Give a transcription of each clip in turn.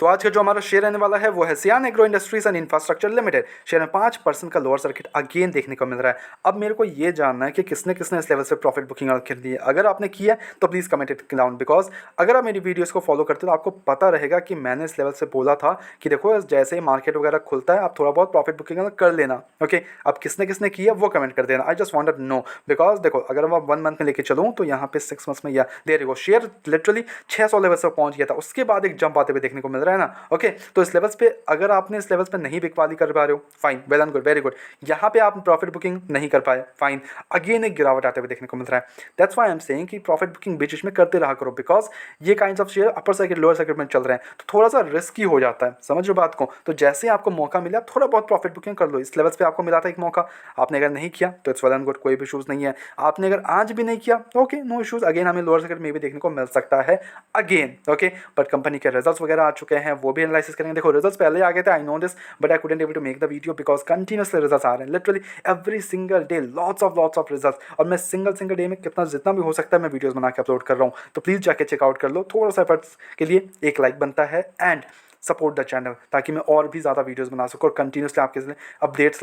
तो आज का जो हमारा शेयर रहने वाला है वो है सियान agro industries and infrastructure limited. Share में 5% का लोअर सर्किट अगेन देखने को मिल रहा है। अब मेरे को ये जानना है कि किसने किसने इस लेवल से प्रॉफिट बुकिंग कर दी है। अगर आपने किया है तो please comment it down, because अगर आप मेरी वीडियोस को फॉलो करते हो तो आपको पता रहेगा कि मैंने इस लेवल से बोला था कि देखो जैसे ही मार्केट वगैरह खुलता है आप थोड़ा बहुत प्रॉफिट बुकिंग कर लेना। ओके, अब किसने किसने किया वो कमेंट कर देना। I just want to know, because देखो अगर मैं 1 मंथ में लेके चलूँ तो यहाँ पे 6 मंथ्स में या देर को शेयर लिटरली 600 लेवल से पहुंच गया था, उसके बाद एक जंप आते हुए देखने को मिल रहा है ना। ओके, तो इस लेवल्स पे अगर आपने इस लेवल्स पे नहीं बिकवाली कर पा रहे हो, fine, well and good, very good. यहाँ पे आप प्रॉफिट बुकिंग नहीं कर पाए, फाइन, अगेन एक गिरावट आते हुए देखने को मिल रहा है। That's why I am saying कि प्रॉफिट बुकिंग बीच में करते रहा करो, बिकॉज ये kind of share upper circuit lower circuit में चल रहे हैं तो थोड़ा सा रिस्की हो जाता है, समझ लो बात को। तो जैसे ही आपको मौका मिला थोड़ा बहुत प्रॉफिट बुकिंग कर लो। इस लेवल्स पे आपको मिला था एक मौका, आपने अगर नहीं किया तो इट्स वेल एंड गुड, कोई भी इशूज़ नहीं है। आपने अगर आज भी नहीं किया ओके, नो इशूज़, अगेन हमें लोअर सर्किट में भी देखने को मिल सकता है अगेन। ओके, बट कंपनी के रिजल्ट्स वगैरह आ चुके हैं, वो भी एनालिसिस करेंगे। देखो रिजल्ट्स पहले आ गए थे, I know this, but I couldn't able to make the video because continuously results आ रहे हैं, literally every single day lots of results. और मैं सिंगल डे में जितना भी हो सकता है मैं वीडियोस बना के अपलोड कर रहा हूँ, तो प्लीज़ जाके चेकआउट कर लो। थोड़ा सा एफर्ट्स के लिए एक लाइक बनता है एंड सपोर्ट द चैनल, ताकि मैं और भी ज़्यादा वीडियोस बना सकूँ और कंटिन्यूसली आपके लिए अपडेट्स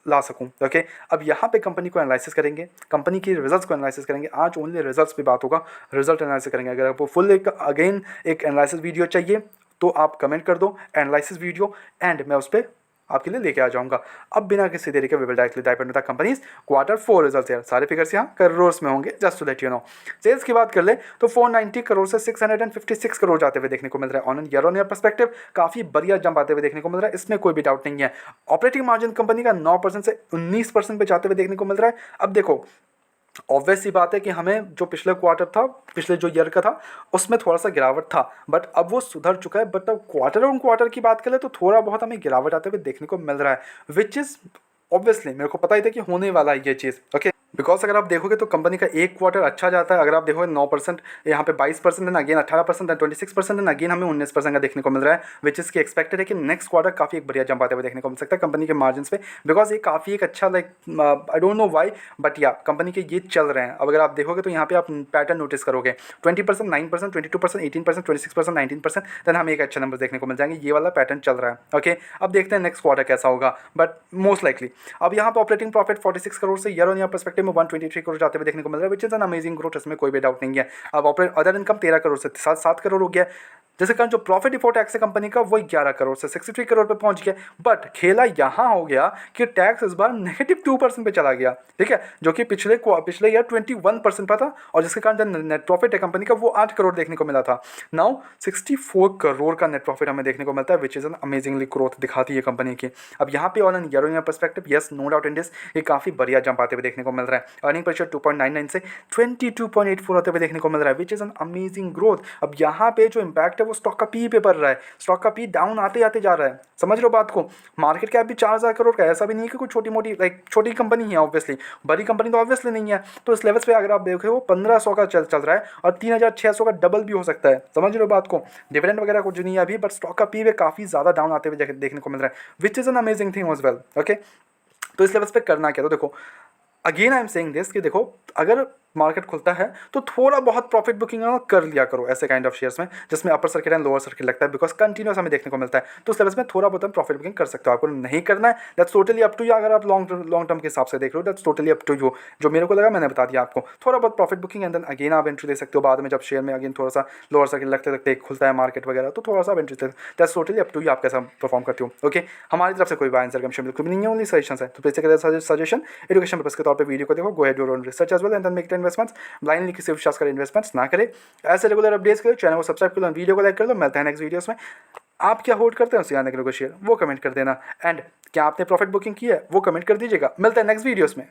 ला सकूँ। ओके, अब यहाँ पे कंपनी को एनालिसिस करेंगे, कंपनी की रिजल्ट्स को एनालिसिस करेंगे। आज ओनली रिजल्ट्स पे बात होगा, रिजल्ट एनालिसिस करेंगे। अगर आपको फुल एक एनालिसिस वीडियो चाहिए तो आप कमेंट कर दो एनालिसिस वीडियो एंड मैं उस पर आपके लिए लेके आ जाऊंगा। अब बिना किसी देरी के we will directly dive into the company's Q4 results यार, सारे फिगर्स यहाँ करोड़ में होंगे, just to let you know. Sales की बात कर ले तो 490 करोड़ से 656 करोड़ जाते हुए देखने को मिल रहा है। ऑन ईयर परस्पेक्टिव काफी बढ़िया जंप आते हुए देखने को मिल रहा है, इसमें कोई भी डाउट नहीं है। ऑपरेटिंग मार्जिन कंपनी का 9% से 19% पे जाते हुए देखने को मिल रहा है। अब देखो ऑब्वियस सी बात है कि हमें जो पिछले क्वार्टर था, पिछले जो ईयर का था, उसमें थोड़ा सा गिरावट था, बट अब वो सुधर चुका है। बट अब क्वार्टर ऑन क्वार्टर की बात करें तो थोड़ा बहुत हमें गिरावट आते हुए देखने को मिल रहा है, विच इज़ ऑब्वियसली मेरे को पता ही था कि होने वाला है ये चीज़। ओके, बिकॉज अगर आप देखोगे तो कंपनी का एक क्वार्टर अच्छा जाता है। अगर आप देखोगे 9%, यहाँ पे 22% है, अगेन 18% है, 26% है, अगेन हमें 19% का देखने को मिल रहा है, विच इज़ की एक्सपेक्टेड है कि नेक्स्ट क्वार्टर काफ़ी एक बढ़िया जंप आते हुए देखने को मिल सकता है कंपनी के मार्जिन पे। बिकॉज ये काफ़ी एक अच्छा like I don't know why, but या कंपनी के ये चल रहे हैं। अब अगर आप देखोगे तो यहाँ पे आप पैटर्न नोटिस करोगे 20%, 9%, 22%, 18%, 26%, 19%, देन हमें एक अच्छा नंबर देखने को मिल जाएंगे। ये वाला पैटर्न चल रहा है। ओके, अब देखते हैं नेक्स्ट क्वार्टर कैसा होगा, बट मोस्ट लाइकली अब यहाँ पे ऑपरेटिंग प्रॉफिट 46 करोड़ से ईयर ऑन ईयर पर्सपेक्टिव में 123 करोड़ जाते हुए देखने को मिल रहा है, which is an amazing growth, इसमें कोई भी डाउट नहीं है। अब अदर इनकम 13 करोड़ से 7 करोड़ हो गया, जैसे कारण जो प्रॉफिट बिफोर टैक्स है कंपनी का वो 11 करोड़ से 63 करोड़ पे पहुंच गया। बट खेला यहाँ हो गया कि टैक्स इस बार -2% पे चला गया, ठीक है, जो कि पिछले ईयर 21% पर था, और जिसके कारण जो नेट प्रॉफिट है कंपनी का वो 8 करोड़ देखने को मिला था। नाउ 64 करोड़ का नेट प्रॉफिट हमें देखने को मिलता है, which is an amazingly growth दिखाती है कंपनी की। अब यहाँ पे on an year perspective, yes no doubt in this, ये काफ़ी बढ़िया जंप आते हुए देखने को मिल रहा है। अर्निंग पर शेयर 2.99 से 22.84 होते हुए देखने को मिल रहा है, which is an amazing growth. अब यहाँ पे जो इम्पैक्ट है वो स्टॉक का पी पे पड़ रहा है, स्टॉक का पी डाउन आते आते जा रहा है, समझ लो बात को। मार्केट कैप भी 4000 करोड़ का, ऐसा भी नहीं है कि कोई छोटी मोटी लाइक छोटी कंपनी है, ऑब्वियसली बड़ी कंपनी तो ऑब्वियसली नहीं है। तो इस लेवल्स पे अगर आप देखो वो 1500 का चल रहा है और 3600 का डबल भी हो सकता है, समझ लो बात को। डिविडेंड वगैरह कुछ नहीं है अभी, बट स्टॉक का पी वे काफ़ी ज़्यादा डाउन आते हुए देखने को मिल रहा है, which is an amazing thing as well. Okay, तो इस लेवल्स पे करना क्या, तो देखो again I am saying this कि देखो अगर मार्केट खुलता है तो थोड़ा बहुत प्रॉफिट बुकिंग कर लिया करो ऐसे काइंड ऑफ शेयर्स में जिसमें upper circuit and lower circuit लगता है, बिकॉज कंटिन्यूस हमें देखने को मिलता है। तो उस लेवल्स में थोड़ा बहुत प्रॉफिट बुकिंग कर सकते हो, आपको नहीं करना है, that's totally up to you. अगर आप लॉन्ग टर्म के हिसाब से देख रहे हो that's totally up to you. जो मेरे को लगा मैंने बता दिया आपको, थोड़ा बहुत profit booking and then again आप एंट्री दे सकते हो बाद में, जब शेयर में अगेन थोड़ा सा लोअर सर्किट लगते खुलता है मार्केट वगैरह, तो थोड़ा सा entry that's totally up to you, आप कैसा परफॉर्म करते हो। ओके, हमारी तरफ से कोई बाय एंड सेल कमीशन बिल्कुल भी नहीं है, ओनली सजेशन है। तो बेसिकली सजेशन एजुकेशन पर्पस के तौर पर वीडियो को देखो, go ahead your own research as well and then make the investments. Blindly किसी विश्वास कर इन्वेस्टमेंट्स ना करें। ऐसे रेगुलर अपडेट्स के लिए चैनल को सब्सक्राइब कर लो, वीडियो को लाइक कर लो। मिलते हैं नेक्स्ट वीडियोस में। आप क्या होल्ड करते हैं सियान एग्रो को शेयर वो कमेंट कर देना, एंड क्या आपने प्रॉफिट बुकिंग की है वो कमेंट कर दीजिएगा। मिलते हैं नेक्स्ट वीडियोस में।